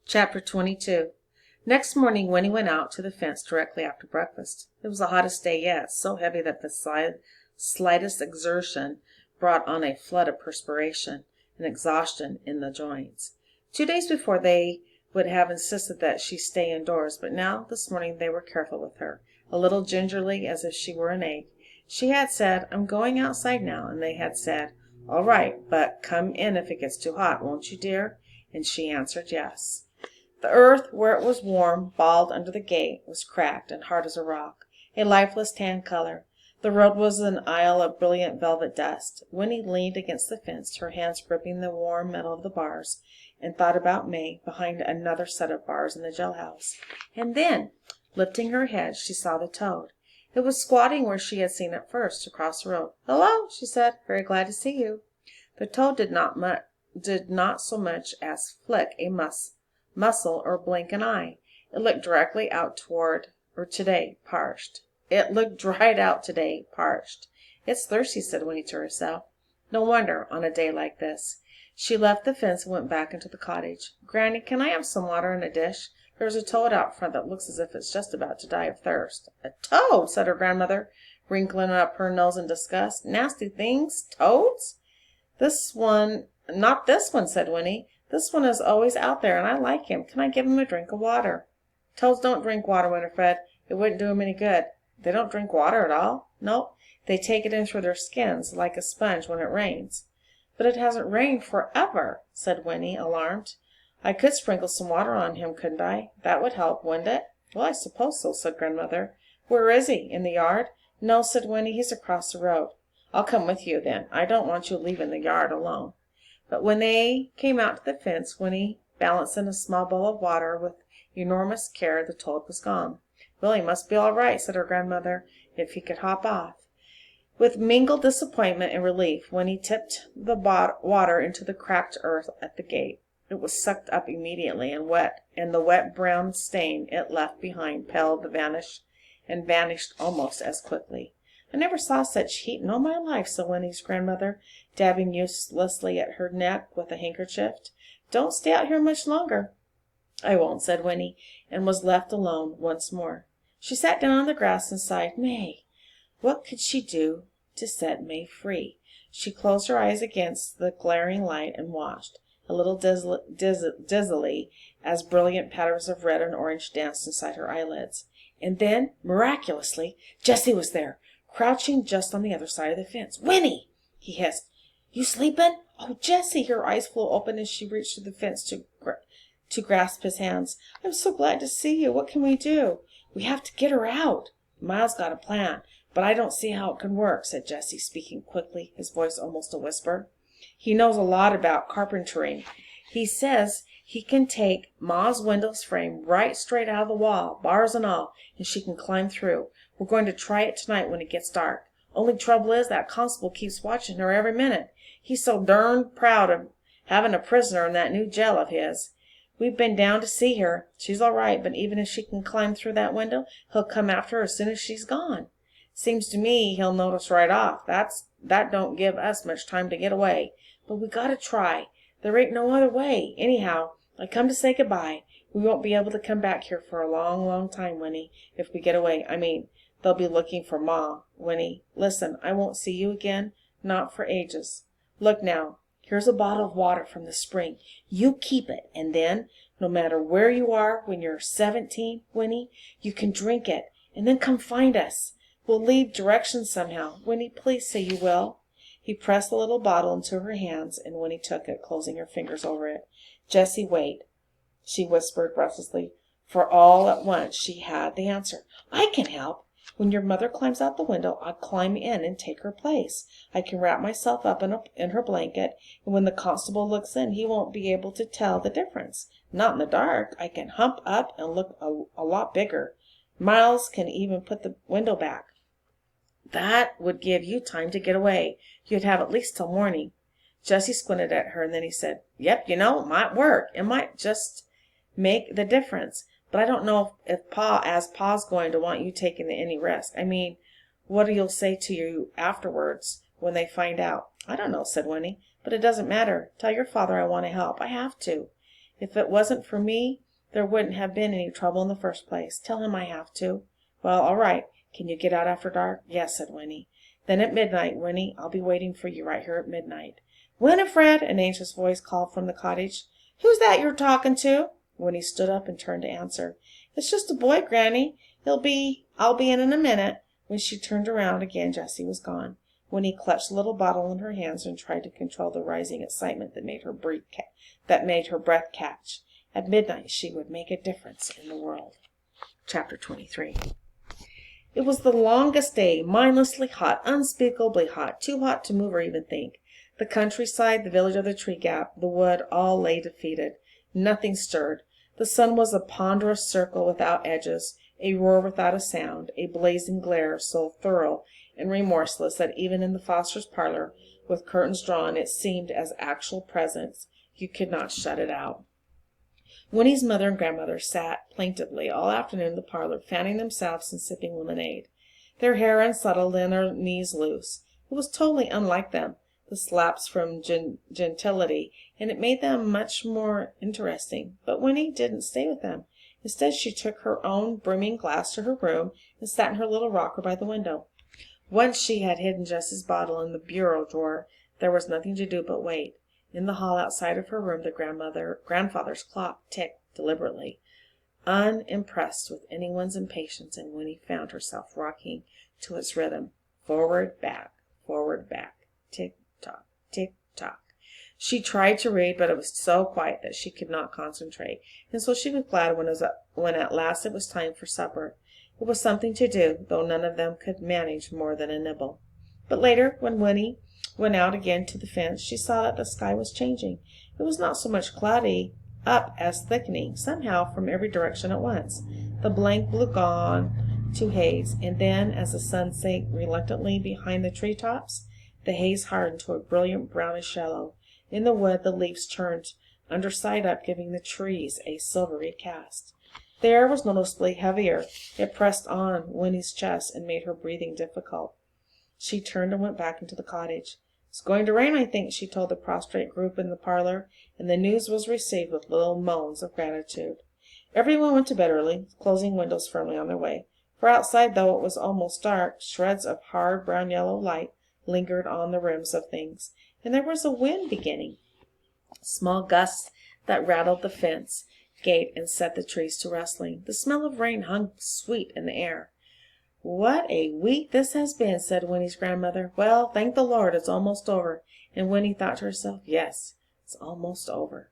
Chapter 22. Next morning Winnie went out to the fence directly after breakfast. It was the hottest day yet, so heavy that the slightest exertion brought on a flood of perspiration and exhaustion in the joints. 2 days before they would have insisted that she stay indoors, but now, this morning, they were careful with her, a little gingerly, as if she were an egg. She had said, "I'm going outside now," and they had said, "All right, but come in if it gets too hot, won't you, dear?" And she answered yes. The earth, where it was warm, balled under the gate, was cracked and hard as a rock, a lifeless tan color. The road was an aisle of brilliant velvet dust. Winnie leaned against the fence, her hands gripping the warm metal of the bars, and thought about May, behind another set of bars in the jailhouse. And then, lifting her head, she saw the toad. It was squatting where she had seen it first, across the road. "Hello," she said. "Very glad to see you." The toad did not so much as flick a muscle or blink an eye. It looked directly out today, parched. It looked dried out today, parched. "It's thirsty," said Winnie to herself. No wonder, on a day like this. She left the fence and went back into the cottage. "Granny, can I have some water in a dish? There's a toad out front that looks as if it's just about to die of thirst." "A toad!" said her grandmother, wrinkling up her nose in disgust. "Nasty things! Toads?" "Not this one," said Winnie. "This one is always out there, and I like him. Can I give him a drink of water?" "Toads don't drink water, Winifred. It wouldn't do 'em any good." "They don't drink water at all?" "Nope. They take it in through their skins, like a sponge when it rains." "But it hasn't rained forever," said Winnie, alarmed. "I could sprinkle some water on him, couldn't I? That would help, wouldn't it?" "Well, I suppose so," said Grandmother. "Where is he? In the yard?" "No," said Winnie. "He's across the road." "I'll come with you, then. I don't want you leaving the yard alone." But when they came out to the fence, Winnie balanced in a small bowl of water with enormous care. The toad was gone. "Well, he must be all right," said her grandmother, "if he could hop off." With mingled disappointment and relief, Winnie tipped the water into the cracked earth at the gate. It was sucked up immediately, and the wet brown stain it left behind paled and vanished almost as quickly. "I never saw such heat in all my life," said Winnie's grandmother, dabbing uselessly at her neck with a handkerchief. "Don't stay out here much longer." "I won't," said Winnie, and was left alone once more. She sat down on the grass and sighed. May! What could she do to set May free? She closed her eyes against the glaring light and watched, a little dizzily, as brilliant patterns of red and orange danced inside her eyelids. And then, miraculously, Jessie was there, crouching just on the other side of the fence. "Winnie!" he hissed. "You sleepin'? Oh, Jessie!" Her eyes flew open as she reached through the fence to grasp his hands. "I'm so glad to see you. What can we do?" "We have to get her out. Miles got a plan, but I don't see how it can work," said Jessie, speaking quickly, his voice almost a whisper. "He knows a lot about carpentering. He says he can take Ma's windows frame right straight out of the wall, bars and all, and she can climb through. We're going to try it tonight when it gets dark. Only trouble is that constable keeps watching her every minute. He's so darned proud of having a prisoner in that new jail of his. We've been down to see her. She's all right, but even if she can climb through that window, he'll come after her as soon as she's gone. Seems to me he'll notice right off. That don't give us much time to get away. But we gotta try. There ain't no other way. Anyhow, I come to say goodbye. We won't be able to come back here for a long, long time, Winnie, if we get away. I mean, they'll be looking for Ma. Winnie, listen, I won't see you again, not for ages. Look now, here's a bottle of water from the spring. You keep it, and then, no matter where you are when you're 17, Winnie, you can drink it, and then come find us. We'll leave directions somehow. Winnie, please say you will." He pressed the little bottle into her hands, and Winnie took it, closing her fingers over it. "Jessie, wait," she whispered breathlessly, for all at once she had the answer. "I can help. When your mother climbs out the window, I'll climb in and take her place. I can wrap myself up in her blanket, and when the constable looks in, he won't be able to tell the difference. Not in the dark. I can hump up and look a lot bigger. Miles can even put the window back. That would give you time to get away. You'd have at least till morning." Jessie squinted at her, and then he said, "Yep, it might work. It might just make the difference. But I don't know if Pa's going to want you taking any risk. I mean, what you'll say to you afterwards when they find out." "I don't know," said Winnie, "but it doesn't matter. Tell your father I want to help. I have to." If it wasn't for me, there wouldn't have been any trouble in the first place. Tell him I have to." "Well, all right. Can you get out after dark?" "Yes," said Winnie. "Then at midnight, Winnie. I'll be waiting for you right here at midnight." "Winifred!" an anxious voice called from the cottage. "Who's that you're talking to?" Winnie stood up and turned to answer. "It's just a boy, Granny. I'll be in a minute." When she turned around again, Jessie was gone. Winnie clutched the little bottle in her hands and tried to control the rising excitement that made her breath catch. At midnight she would make a difference in the world. Chapter 23. It was the longest day, mindlessly hot, unspeakably hot, too hot to move or even think. The countryside, the village of the Tree Gap, the wood, all lay defeated. Nothing stirred. The sun was a ponderous circle without edges, a roar without a sound, a blazing glare so thorough and remorseless that even in the Fosters' parlor, with curtains drawn, it seemed as actual presence. You could not shut it out. Winnie's mother and grandmother sat plaintively all afternoon in the parlor, fanning themselves and sipping lemonade, their hair unsettled and their knees loose. It was totally unlike them, this lapse from gentility, and it made them much more interesting. But Winnie didn't stay with them. Instead, she took her own brimming glass to her room and sat in her little rocker by the window. Once she had hidden Jessie's bottle in the bureau drawer, there was nothing to do but wait. In the hall outside of her room, the grandfather's clock ticked deliberately, unimpressed with anyone's impatience, and Winnie found herself rocking to its rhythm. Forward, back, tick-tock, tick-tock. She tried to read, but it was so quiet that she could not concentrate, and so she was glad when at last it was time for supper. It was something to do, though none of them could manage more than a nibble. But later, when Winnie went out again to the fence, she saw that the sky was changing. It was not so much cloudy up as thickening, somehow from every direction at once. The blank blue gone to haze, and then, as the sun sank reluctantly behind the tree tops, the haze hardened to a brilliant brownish yellow. In the wood the leaves turned underside up, giving the trees a silvery cast. The air was noticeably heavier. It pressed on Winnie's chest and made her breathing difficult. She turned and went back into the cottage. "It's going to rain, I think," she told the prostrate group in the parlor, and the news was received with little moans of gratitude. Everyone went to bed early, closing windows firmly on their way, for outside, though it was almost dark, shreds of hard brown-yellow light lingered on the rims of things, and there was a wind beginning, small gusts that rattled the fence gate and set the trees to rustling. The smell of rain hung sweet in the air. "What a week this has been," said Winnie's grandmother. "Well, thank the Lord, it's almost over." And Winnie thought to herself, yes, it's almost over.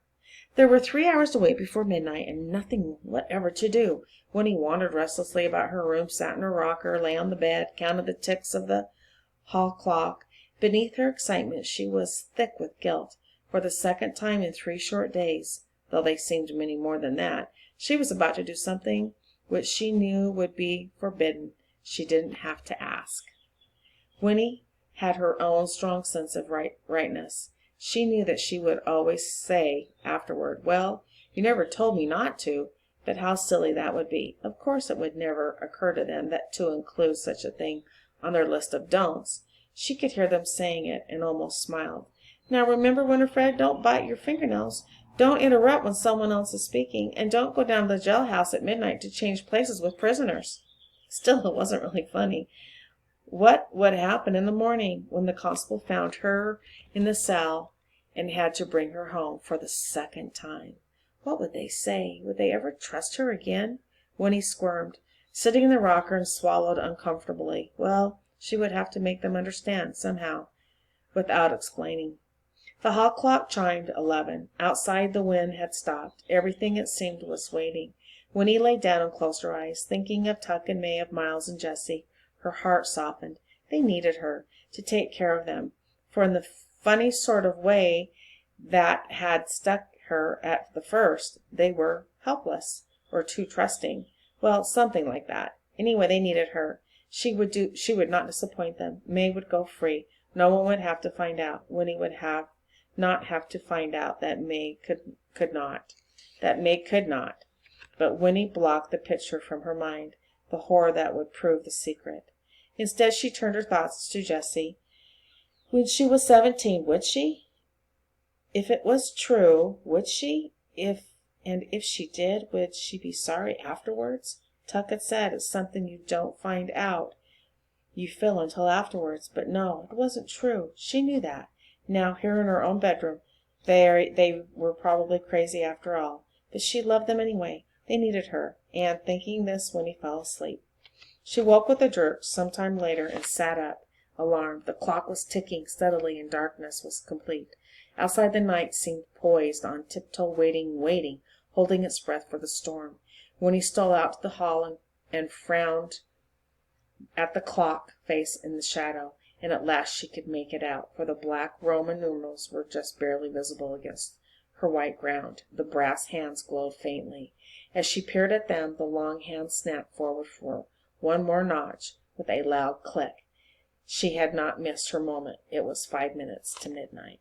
There were 3 hours to wait before midnight, and nothing whatever to do. Winnie wandered restlessly about her room, sat in her rocker, lay on the bed, counted the ticks of the hall clock. Beneath her excitement she was thick with guilt. For the second time in 3 short days, though they seemed many more than that, she was about to do something which she knew would be forbidden. She didn't have to ask. Winnie had her own strong sense of rightness. She knew that she would always say afterward, "Well, you never told me not to," but how silly that would be. Of course it would never occur to them that to include such a thing on their list of don'ts. She could hear them saying it, and almost smiled. "Now remember, Winifred, don't bite your fingernails. Don't interrupt when someone else is speaking, and don't go down to the jailhouse at midnight to change places with prisoners." Still, it wasn't really funny. What would happen in the morning when the constable found her in the cell and had to bring her home for the second time? What would they say? Would they ever trust her again? Winnie squirmed, sitting in the rocker, and swallowed uncomfortably. Well, she would have to make them understand somehow, without explaining. The hall clock chimed 11. Outside the wind had stopped. Everything, it seemed, was waiting. Winnie lay down and closed her eyes, thinking of Tuck and May, of Miles and Jessie. Her heart softened. They needed her to take care of them, for in the funny sort of way that had stuck her at the first, they were helpless, or too trusting. Well, something like that. Anyway, they needed her. She would not disappoint them. May would go free. No one would have to find out. Winnie would not have to find out that May could not. But Winnie blocked the picture from her mind, the horror that would prove the secret. Instead, she turned her thoughts to Jessie. When she was 17, would she? If it was true, would she? If And if she did, would she be sorry afterwards? Tuck had said it's something you don't find out you feel until afterwards, but no, it wasn't true. She knew that. Now, here in her own bedroom, they were probably crazy after all. But she loved them anyway. They needed her. And thinking this when he fell asleep. She woke with a jerk some time later and sat up, alarmed. The clock was ticking steadily and darkness was complete. Outside the night seemed poised on tiptoe, waiting, holding its breath for the storm. When he stole out to the hall and frowned at the clock face in the shadow, and at last she could make it out, for the black Roman numerals were just barely visible against her white ground. The brass hands glowed faintly. As she peered at them, the long hand snapped forward for one more notch with a loud click. She had not missed her moment. It was 5 minutes to midnight.